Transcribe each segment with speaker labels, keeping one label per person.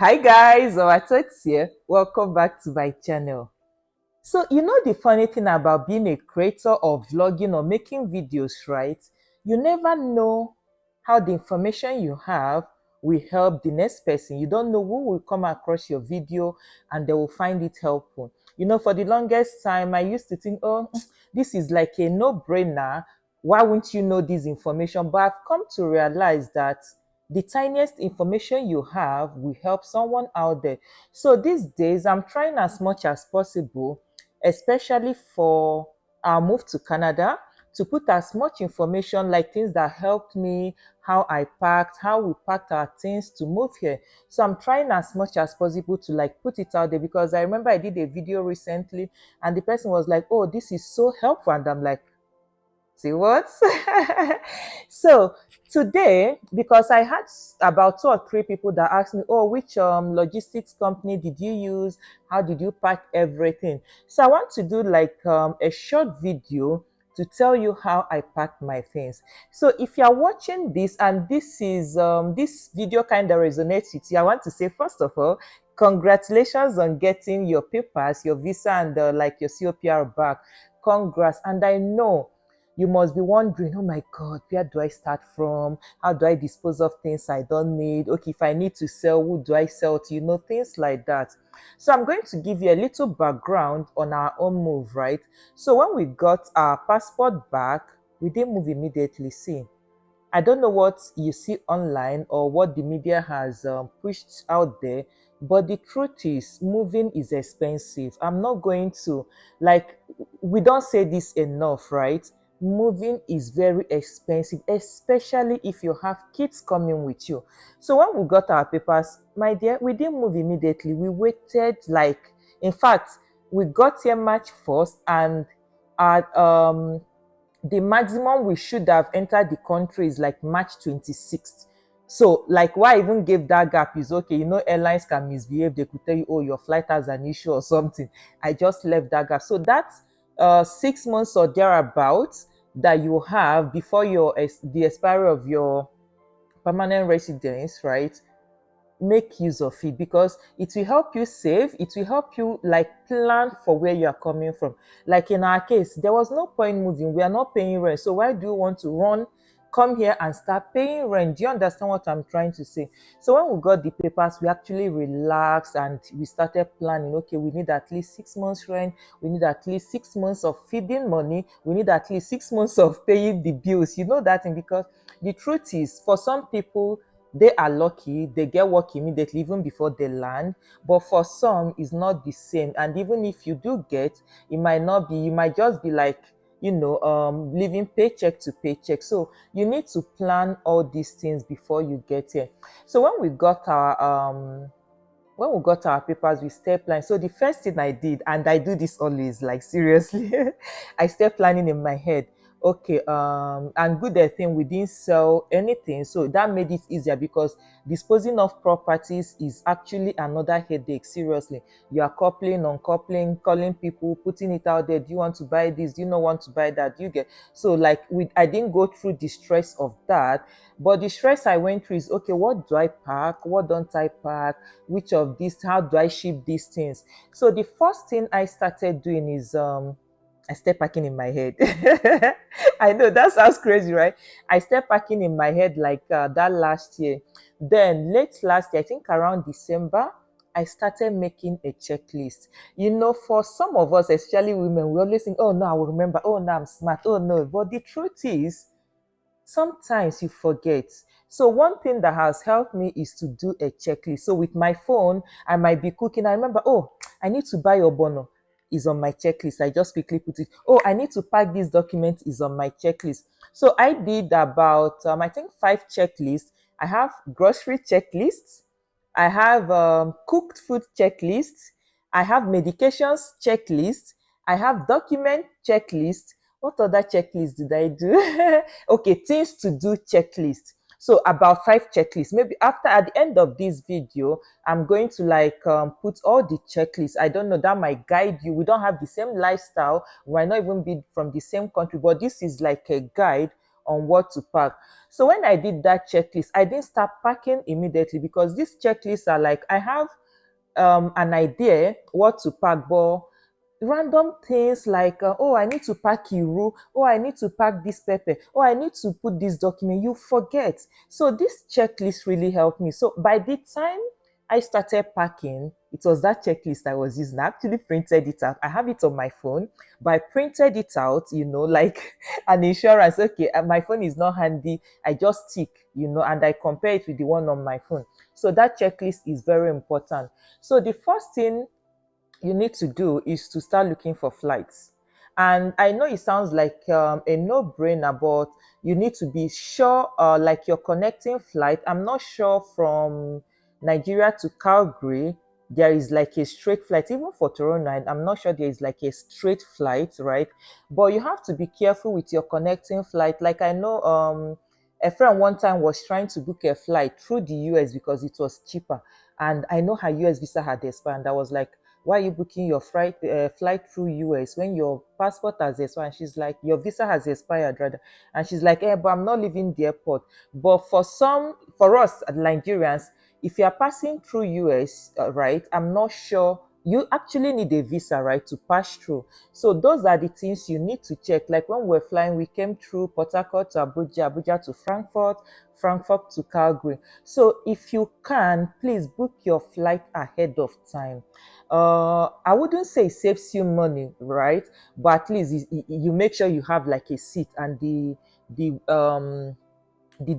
Speaker 1: Hi guys, Owatoks here. Welcome back to my channel. So you know the funny thing about being a creator of vlogging or making videos, right? You never know how the information you have will help the next person. You don't know who will come across your video and they will find it helpful. You know, for the longest time, I used to think, oh, this is like a no-brainer. Why wouldn't you know this information? But I've come to realize that the tiniest information you have will help someone out there. So these days, I'm trying as much as possible, especially for our move to Canada, to put as much information like things that helped me, how I packed, how we packed our things to move here. So I'm trying as much as possible to like put it out there, because I remember I did a video recently and the person was like, oh, this is so helpful. And I'm like, see what? So today, because I had about 2 or 3 people that asked me, oh, which logistics company did you use? How did you pack everything? So I want to do like a short video to tell you how I packed my things. So if you're watching this and this video kind of resonates with you, I want to say, first of all, congratulations on getting your papers, your visa, and like your COPR back. Congrats. And I know you must be wondering, oh my God, where do I start from? How do I dispose of things I don't need? Okay, if I need to sell, who do I sell to? You know, things like that. So I'm going to give you a little background on our own move, right? So when we got our passport back, we didn't move immediately. See, I don't know what you see online or what the media has pushed out there, but the truth is, moving is expensive. I'm not going to, like, we don't say this enough, right? Moving is very expensive, especially if you have kids coming with you. So when we got our papers, my dear, we didn't move immediately. We waited, like, in fact, we got here March 1st, and at the maximum we should have entered the country is like March 26th. So, like, why I even gave that gap is, okay, you know, airlines can misbehave. They could tell you, oh, your flight has an issue or something. I just left that gap. So that's 6 months or thereabouts that you have before the expiry of your permanent residence, right? Make use of it, because it will help you save. It will help you like plan for where you are coming from. Like in our case, there was no point moving. We are not paying rent, so why do you want to come here and start paying rent? Do you understand what I'm trying to say? So when we got the papers, we actually relaxed and we started planning. Okay, we need at least 6 months rent, we need at least 6 months of feeding money, we need at least 6 months of paying the bills, you know that thing. Because the truth is, for some people, they are lucky, they get work immediately even before they land. But for some, it's not the same. And even if you do get, it might not be, you might just be like, living paycheck to paycheck. So you need to plan all these things before you get here. So when we got our papers, we start planning. So the first thing I did, and I do this always, like seriously, I start planning in my head. Okay, and good thing we didn't sell anything, so that made it easier, because disposing of properties is actually another headache. Seriously, you are coupling, uncoupling, calling people, putting it out there. Do you want to buy this? Do you not want to buy that? Do you get? So like, I didn't go through the stress of that, but the stress I went through is, okay, what do I pack? What don't I pack? Which of these? How do I ship these things? So the first thing I started doing is I started packing in my head. I know that sounds crazy, right? I started packing in my head like that last year. Then late last year, I think around December, I started making a checklist. You know, for some of us, especially women, we always think, oh no, I will remember. Oh no, I'm smart. Oh no. But the truth is, sometimes you forget. So one thing that has helped me is to do a checklist. So with my phone, I might be cooking. I remember, oh, I need to buy obono, is on my checklist. I just quickly put it. Oh, I need to pack this document, is on my checklist. So I did about, I think 5 checklists. I have grocery checklists. I have cooked food checklists. I have medications checklist. I have document checklist. What other checklist did I do? Okay, things to do checklist. So about 5 checklists. Maybe after, at the end of this video, I'm going to like put all the checklists. I don't know, that might guide you. We don't have the same lifestyle. We might not even be from the same country, but this is like a guide on what to pack. So when I did that checklist, I didn't start packing immediately because these checklists are like, I have an idea what to pack, but random things like oh, I need to pack Iru, oh, I need to pack this pepper, oh, I need to put this document, you forget. So this checklist really helped me. So by the time I started packing, it was that checklist I was using. I actually printed it out. I have it on my phone, but I printed it out, like an insurance. Okay, my phone is not handy, I just tick, and I compare it with the one on my phone. So that checklist is very important. So the first thing you need to do is to start looking for flights. And I know it sounds like a no-brainer, but you need to be sure, like your connecting flight. I'm not sure from Nigeria to Calgary, there is like a straight flight. Even for Toronto, I'm not sure there is like a straight flight, right? But you have to be careful with your connecting flight. Like I know a friend one time was trying to book a flight through the US because it was cheaper. And I know her US visa had expired. And I was like, why are you booking your flight through US when your passport has expired? And she's like, your visa has expired, rather. And she's like, but I'm not leaving the airport. But for us Nigerians, if you are passing through US, right, I'm not sure you actually need a visa, right, to pass through. So those are the things you need to check. Like when we're flying, we came through Port Harcourt to Abuja, Abuja to Frankfurt, Frankfurt to Calgary. So if you can, please book your flight ahead of time. I wouldn't say it saves you money, right? But at least you make sure you have like a seat and the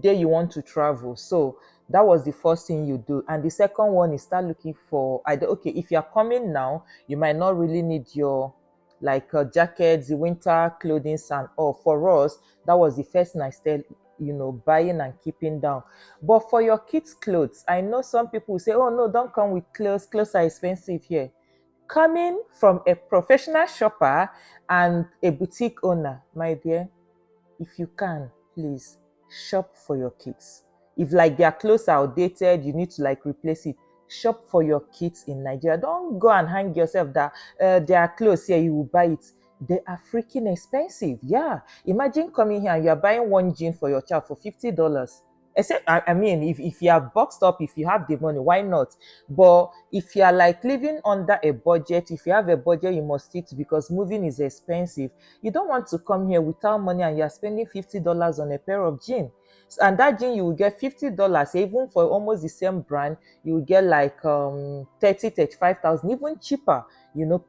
Speaker 1: day you want to travel. So that was the first thing you do. And the second one is start looking for either, okay, if you're coming now, you might not really need your like jackets, the winter clothing and all. For us, that was the first thing I started, buying and keeping down. But for your kids' clothes, I know some people will say, oh no, don't come with clothes. Clothes are expensive here. Coming from a professional shopper and a boutique owner, my dear, if you can, please shop for your kids. If like their clothes are outdated, you need to like replace it. Shop for your kids in Nigeria. Don't go and hang yourself that their clothes here, you will buy it. They are freaking expensive. Yeah. Imagine coming here and you are buying one jean for your child for $50. Except, I mean, if you are boxed up, if you have the money, why not? But if you are like living under a budget, if you have a budget, you must stick to, because moving is expensive. You don't want to come here without money and you're spending $50 on a pair of jeans. And that jean you will get $50. Even for almost the same brand, you will get like 35,000, even cheaper.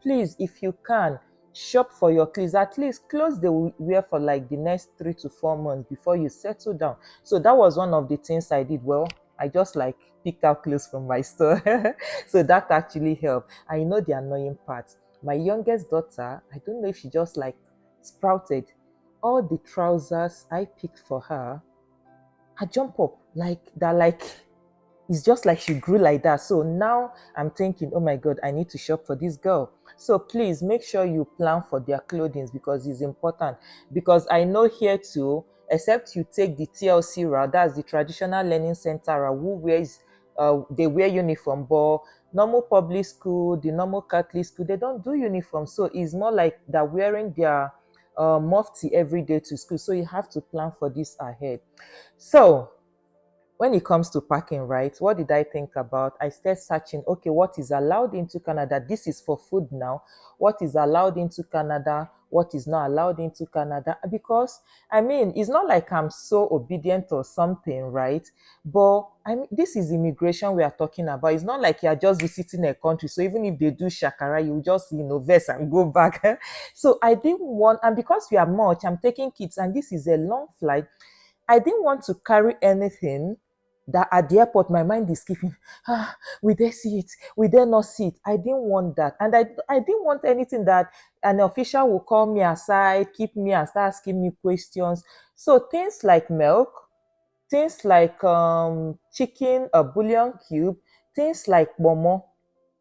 Speaker 1: Please, if you can, shop for your clothes. At least clothes they will wear for like the next 3 to 4 months before you settle down. So that was one of the things I did. Well, I just like pick out clothes from my store. So that actually helped. I know the annoying part. My youngest daughter, I don't know if she just like sprouted. All the trousers I picked for her, I jump up like that, like it's just like she grew like that. So now I'm thinking, oh my God, I need to shop for this girl. So please make sure you plan for their clothing because it's important. Because I know here too, except you take the TLC route, that's the traditional learning center route, who wears they wear uniform, but normal public school, the normal Catholic school, they don't do uniform. So it's more like they're wearing their mufti every day to school. So you have to plan for this ahead. So when it comes to packing, right, what did I think about? I started searching, okay, what is allowed into Canada? This is for food now. What is allowed into Canada? What is not allowed into Canada? Because, I mean, it's not like I'm so obedient or something, right? But, I mean, this is immigration we are talking about. It's not like you're just visiting a country. So even if they do shakara, you just, vest and go back. So I didn't want, and because we are much, I'm taking kids, and this is a long flight. I didn't want to carry anything that at the airport my mind is keeping, will they see it? Will they not see it? I didn't want that. And I didn't want anything that an official will call me aside, keep me and start asking me questions. So things like milk, things like chicken, a bouillon cube, things like momo,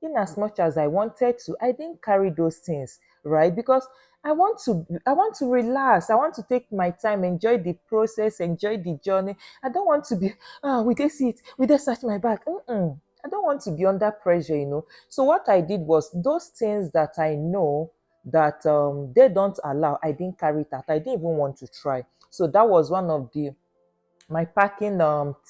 Speaker 1: in as much as I wanted to, I didn't carry those things, right? Because I want to relax. I want to take my time, enjoy the process, enjoy the journey. I don't want to be, will they see it? Will they search my bag? I don't want to be under pressure. So what I did was those things that I know that they don't allow, I didn't carry it out. I didn't even want to try. So that was one of the my packing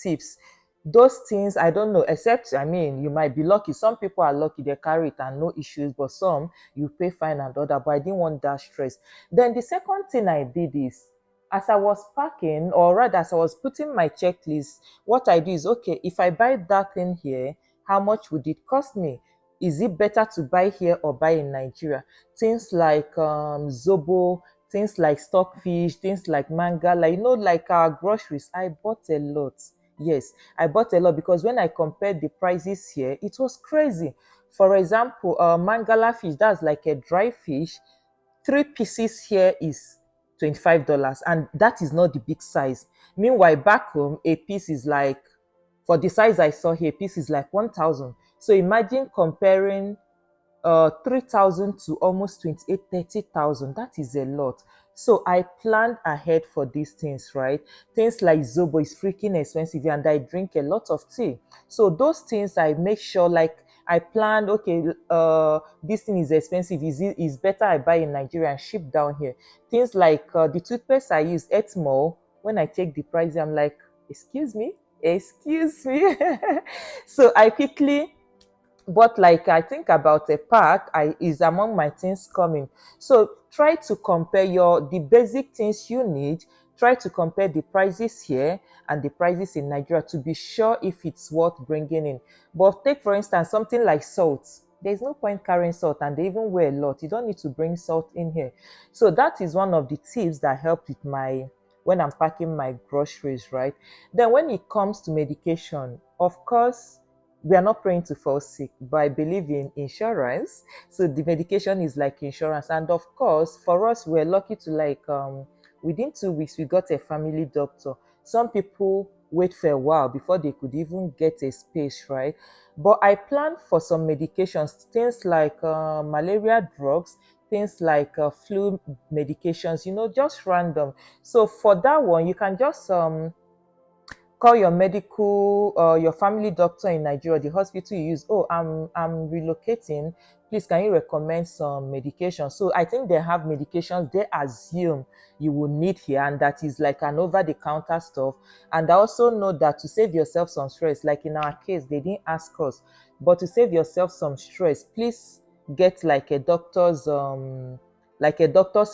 Speaker 1: tips. Those things I don't know, except I mean you might be lucky. Some people are lucky, they carry it and no issues, but some you pay fine and other. But I didn't want that stress. Then the second thing I did is, as I was packing, or rather as I was putting my checklist, what I do is, okay, if I buy that thing here, how much would it cost me? Is it better to buy here or buy in Nigeria? Things like zobo, things like stockfish, things like manga, like like our groceries. I bought a lot. Yes, I bought a lot because when I compared the prices here, it was crazy. For example, mangala fish, that's like a dry fish. Three pieces here is $25, and that is not the big size. Meanwhile, back home, a piece is like, for the size I saw here, a piece is like 1,000. So imagine comparing 3,000 to almost 28, 30,000. That is a lot. So I planned ahead for these things, right? Things like zobo is freaking expensive, and I drink a lot of tea. So those things I make sure, like, I planned, okay, this thing is expensive. Is better I buy in Nigeria and ship down here. Things like the toothpaste I use, Etmo, when I check the price, I'm like, excuse me, excuse me. So I quickly, but like I think about a pack, I is among my things coming. So try to compare the basic things you need. Try to compare the prices here and the prices in Nigeria to be sure if it's worth bringing in. But take for instance something like salt. There's no point carrying salt, and they even weigh a lot. You don't need to bring salt in here. So that is one of the tips that helped with my when I'm packing my groceries, right? Then when it comes to medication, of course, we are not praying to fall sick, but I believe in insurance. So the medication is like insurance. And of course, for us, we're lucky to like within 2 weeks we got a family doctor. Some people wait for a while before they could even get a space, right? But I planned for some medications, things like malaria drugs, things like flu medications, just random. So for that one, you can just call your your family doctor in Nigeria, the hospital you use. Oh, I'm relocating. Please, can you recommend some medication? So I think they have medications they assume you will need here, and that is like an over-the-counter stuff. And I also know that to save yourself some stress, like in our case, they didn't ask us, but to save yourself some stress, please get like a doctor's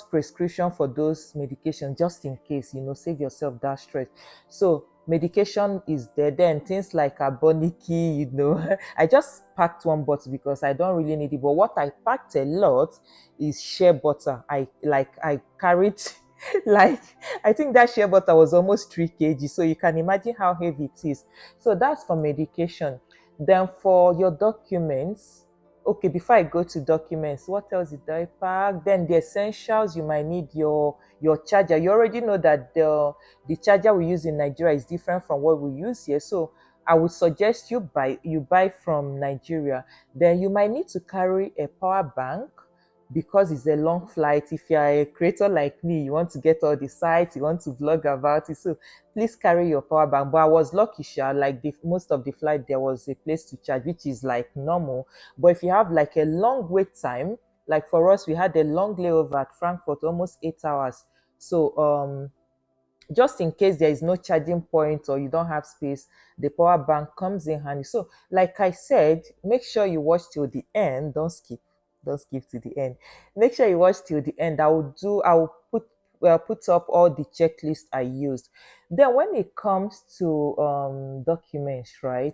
Speaker 1: prescription for those medications, just in case, save yourself that stress. So medication is there. Then things like carboniki, I just packed one bottle because I don't really need it. But what I packed a lot is shea butter. I carried like, I think that shea butter was almost 3 kg. So you can imagine how heavy it is. So that's for medication. Then for your documents, okay, before I go to documents, what else did I pack? Then the essentials, you might need your charger. You already know that the charger we use in Nigeria is different from what we use here. So I would suggest you buy from Nigeria. Then you might need to carry a power bank because it's a long flight. If you are a creator like me, you want to get all the sites, you want to vlog about it. So please carry your power bank. But I was lucky, sha, like most of the flight, there was a place to charge, which is like normal. But if you have like a long wait time, like for us, we had a long layover at Frankfurt, almost 8 hours. So just in case there is no charging point or you don't have space, the power bank comes in handy. So like I said, make sure you watch till the end. Don't skip to the end. Make sure you watch till the end. I will put up all the checklist I used. Then when it comes to documents, right,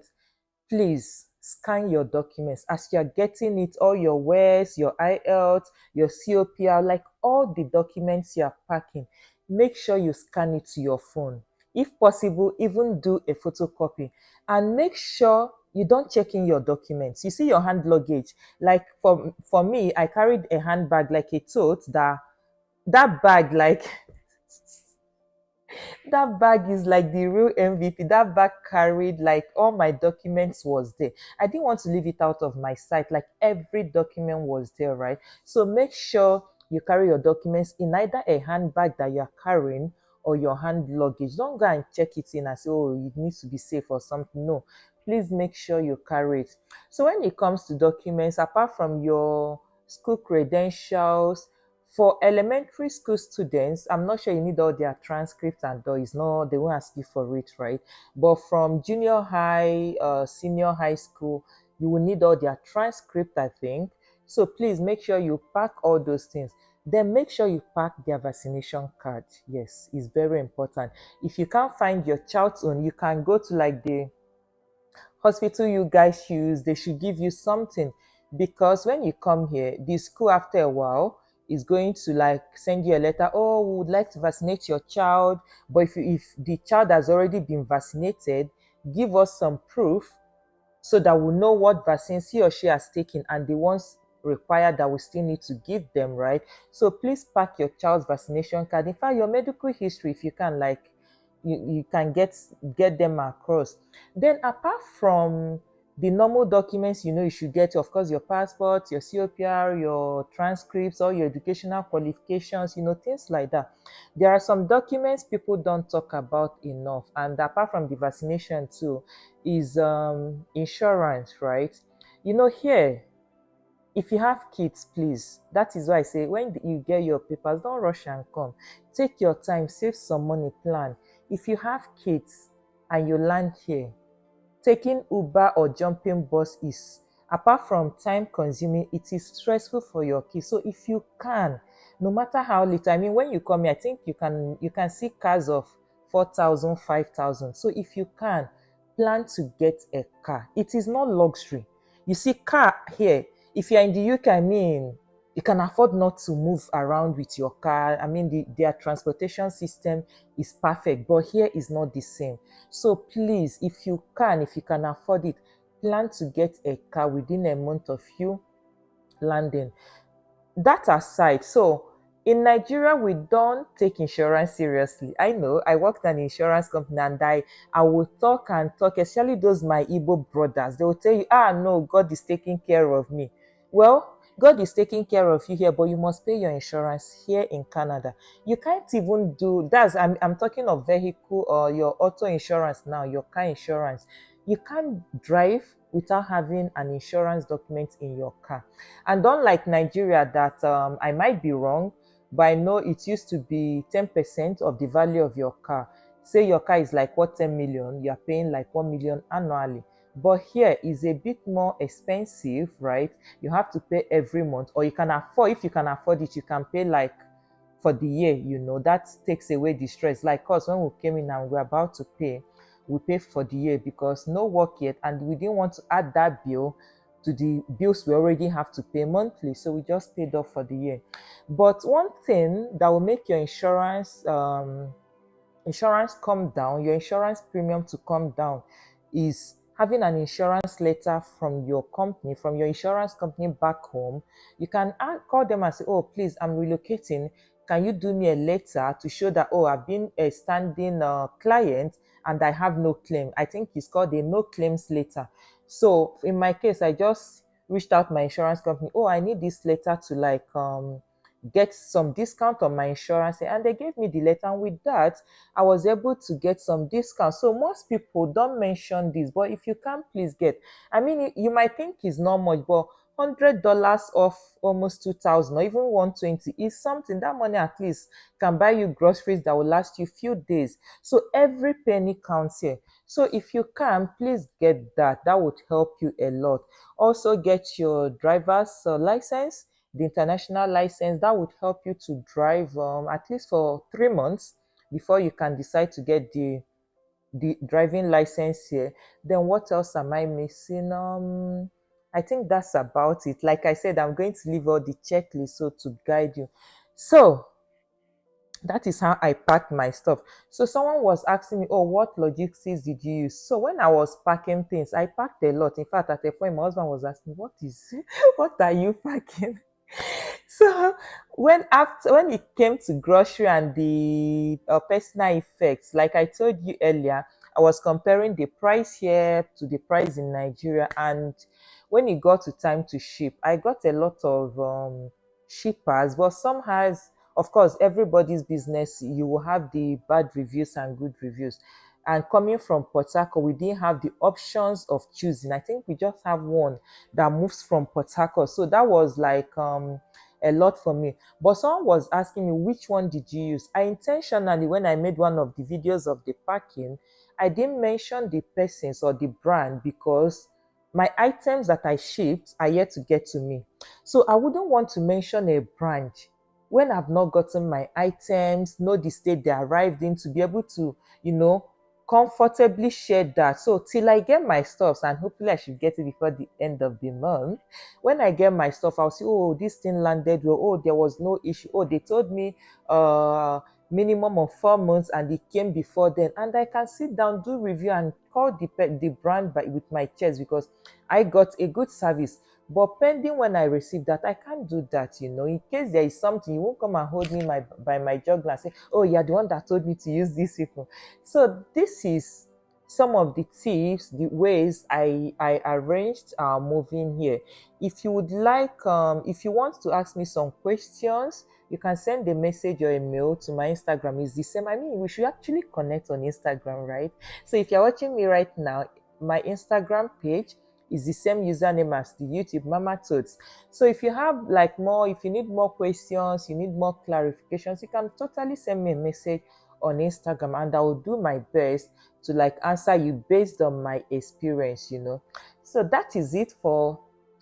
Speaker 1: please scan your documents as you're getting it, all your wares, your IELTS, your COPR, like all the documents you're packing. Make sure you scan it to your phone. If possible, even do a photocopy, and make sure you don't check in your documents. You see your hand luggage. Like for me, I carried a handbag, like a tote, that bag, like that bag is like the real MVP. That bag carried like all my documents was there. I didn't want to leave it out of my sight. Like every document was there, right? So make sure you carry your documents in either a handbag that you're carrying or your hand luggage. Don't go and check it in and say, oh, it needs to be safe or something. No, please make sure you carry it. So when it comes to documents, apart from your school credentials, For elementary school students, I'm not sure you need all their transcripts and all. It's not, they won't ask you for it, right? But from junior high, senior high school, you will need all their transcript, I think. So please make sure you pack all those things. Then make sure you pack their vaccination card. Yes, it's very important. If you can't find your child's own, you can go to like the hospital you guys use. They should give you something, because when you come here, the school after a while is going to like send you a letter. Oh, we would like to vaccinate your child, but if the child has already been vaccinated, give us some proof so that we know what vaccines he or she has taken and the ones required that we still need to give them, right? So please pack your child's vaccination card. In fact, your medical history, if you can, like, you can get them across. Then apart from the normal documents, you should get, of course, your passport, your COPR, your transcripts, all your educational qualifications, things like that. There are some documents people don't talk about enough, and apart from the vaccination too, is insurance, right? Here, if you have kids, please, that is why I say when you get your papers, don't rush and come. Take your time, save some money, plan. If you have kids and you land here, taking Uber or jumping bus is, apart from time consuming, it is stressful for your kids. So if you can, no matter how little, I mean, when you come here, I think you can see cars of 4,000, 5,000. So if you can, plan to get a car. It is not luxury. You see, car here, if you're in the UK, I mean, you can afford not to move around with your car. I mean, their transportation system is perfect, but here is not the same. So please, if you can afford it, plan to get a car within a month of you landing. That aside, so in Nigeria, we don't take insurance seriously. I know I worked at an insurance company, and I will talk and talk, especially those my Igbo brothers. They will tell you, no, God is taking care of me. Well, God is taking care of you here, but you must pay your insurance here in Canada. You can't even do that. I'm talking of vehicle or your auto insurance now, your car insurance. You can't drive without having an insurance document in your car. And unlike Nigeria, that I might be wrong, but I know it used to be 10% of the value of your car. Say your car is like what, 10 million, you are paying like 1 million annually. But here is a bit more expensive, right? You have to pay every month, or you can afford, if you can afford it, you can pay like for the year. That takes away the stress. Like us, when we came in and we're about to pay, we pay for the year because no work yet, and we didn't want to add that bill to the bills we already have to pay monthly, so we just paid off for the year. But one thing that will make your insurance come down, your insurance premium to come down, is having an insurance letter from your company, from your insurance company back home. You can call them and say, oh, please, I'm relocating. Can you do me a letter to show that, oh, I've been a standing client and I have no claim? I think it's called a no claims letter. So in my case, I just reached out my insurance company. Oh, I need this letter to like get some discount on my insurance, and they gave me the letter, and with that I was able to get some discount. So most people don't mention this, but if you can, please get. I mean, you might think it's not much, but $100 off almost 2,000 or even 120 is something. That money at least can buy you groceries that will last you few days. So every penny counts here. So if you can, please get that. That would help you a lot. Also get your driver's license, the international license. That would help you to drive at least for 3 months before you can decide to get the driving license here. Then what else am I missing? I think that's about it. Like I said, I'm going to leave all the checklist so to guide you. So that is how I packed my stuff. So someone was asking me, oh, what logistics did you use? So when I was packing things, I packed a lot. In fact, at a point, my husband was asking, what is, what are you packing? So when it came to grocery and the personal effects, like I told you earlier, I was comparing the price here to the price in Nigeria, and when it got to time to ship, I got a lot of shippers, but some has, of course, everybody's business. You will have the bad reviews and good reviews. And coming from Port Harcourt, we didn't have the options of choosing. I think we just have one that moves from Port Harcourt. So that was like a lot for me. But someone was asking me, which one did you use? I intentionally, when I made one of the videos of the packing, I didn't mention the persons or the brand because my items that I shipped are yet to get to me. So I wouldn't want to mention a brand when I've not gotten my items, know the state they arrived in, to be able to, comfortably share that. So till I get my stuff, and hopefully I should get it before the end of the month. When I get my stuff, I'll see, oh, this thing landed well. Oh, there was no issue. Oh, they told me uh minimum of 4 months and it came before then. And I can sit down, do review and call the brand with my chest because I got a good service. But pending when I receive that, I can't do that, In case there is something, you won't come and hold me by my jugular and say, oh, you're the one that told me to use this people. So this is some of the tips, the ways I arranged moving here. If you would like, if you want to ask me some questions, you can send a message or a mail to my Instagram. It's the same. I mean, we should actually connect on Instagram, right? So if you're watching me right now, my Instagram page is the same username as the YouTube, Mama Totes. So if you have if you need more questions, you need more clarifications, you can totally send me a message on Instagram and I will do my best to answer you based on my experience. So that is it for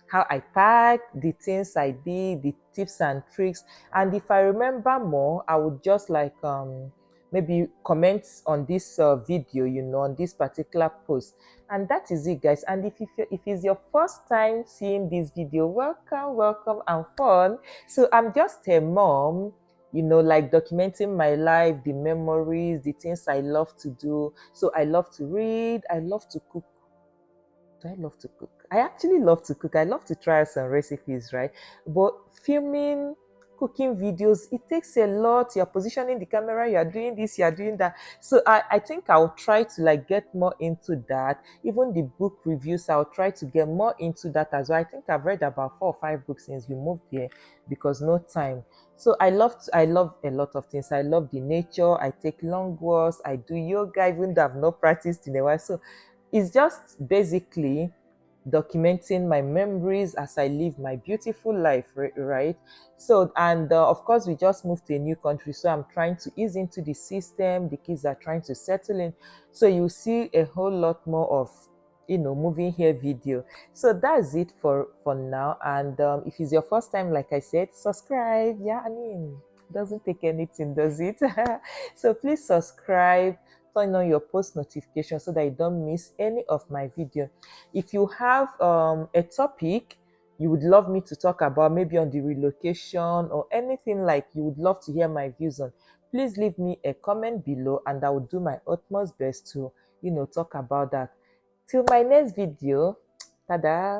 Speaker 1: how I pack, the things I did, the tips and tricks. And if I remember more, I would just maybe comment on this video, on this particular post. And that is it, guys. And if it's your first time seeing this video, welcome and fun. So I'm just a mom, documenting my life, the memories, the things I love to do. So I love to read, I love to cook. Do I love to cook? I actually love to cook. I love to try some recipes, right? But filming, cooking videos, it takes a lot. You're positioning the camera, you're doing this, you're doing that. So I think I'll try to get more into that. Even the book reviews, I'll try to get more into that as well. I think I've read about 4 or 5 books since we moved here because no time. So I love a lot of things. I love the nature. I take long walks. I do yoga, even though I've not practiced in a while. So it's just basically documenting my memories as I live my beautiful life, right? So, and of course, we just moved to a new country, so I'm trying to ease into the system. The kids are trying to settle in, so you see a whole lot more of moving here video. So that's it for now. And if it's your first time, like I said, subscribe. Yeah, I mean, doesn't take anything, does it? So please subscribe, turn on your post notification so that you don't miss any of my video. If you have a topic you would love me to talk about, maybe on the relocation or anything you would love to hear my views on, please leave me a comment below and I will do my utmost best to talk about that. Till my next video, tada.